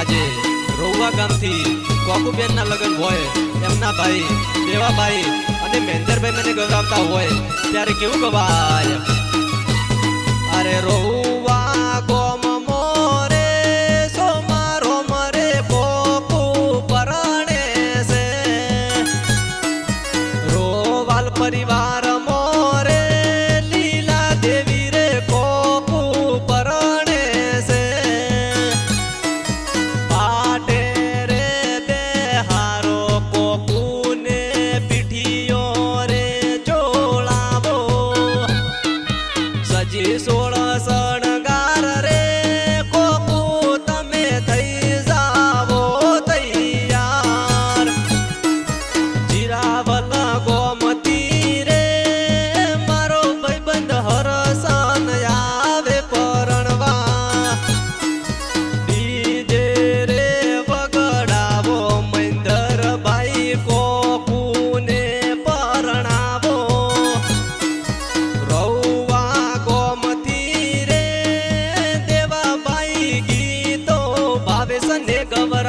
આજે રોવા ગામથી કોકુબેનના લગ્ન હોય એમના ભાઈ દેવાભાઈ અને મેંજરભાઈ મને ગવરાવતા હોય ત્યારે કેવું ગવાય અરે રોવા ગોમ મોરે સોમારો મરે કોકુ પરણે છે રોવાલ પરિવાર મોરે લીલા દેવી રે કોકુ પરણે છે પાટે રે બેહારો કોકુને પીઠીઓ રે જોડાવો સજી સોળ શણગાર રે કોકુ તમે થઈ જાવો તૈયાર જીરાવલ ગોમતી રે મારો ભાઈબંધ હરસન આવે પરણવા ડીજે રે વગડાવો મહેન્દ્રભાઈ કોકુને પરણાવો રૌવા ગોમતી રે દેવાભાઈ ગીતો ભાવેશ ને ગવ